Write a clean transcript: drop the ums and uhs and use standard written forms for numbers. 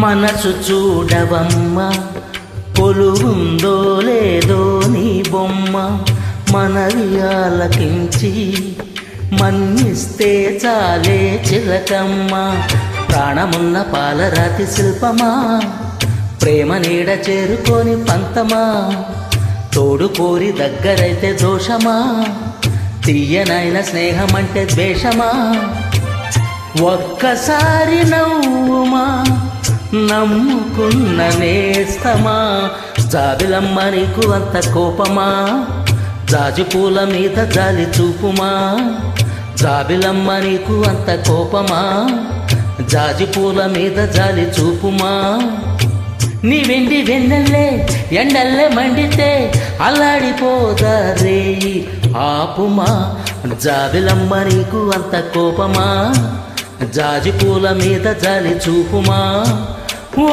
మనసు చూడవమ్మ కొలువుందో లేదో నీ బొమ్మ మనవి ఆలకించి మన్నిస్తే చాలే చిలకమ్మ ప్రాణమున్న పాలరాతి శిల్పమా ప్రేమ నీడ చేరుకొని పంతమా తోడు కోరి దగ్గరైతే దోషమా తీయనైన స్నేహమంటే ద్వేషమా ఒక్కసారి నవ్వుమా నమ్ముకున్న నేస్తమా జాబిలమ్మ నీకు అంత కోపమా జాజి పూల మీద జాలి చూపుమా జాబిలమ్మ నీకు అంత కోపమా జాజి పూల మీద జాలి చూపుమా నీ వెండి వెన్నెల్లే ఎండల్లే మండితే అల్లాడిపోదారే ఆపుమా జాబిలమ్మ నీకు అంత కోపమా జాజి పూల మీద జాలి చూపుమా ఓ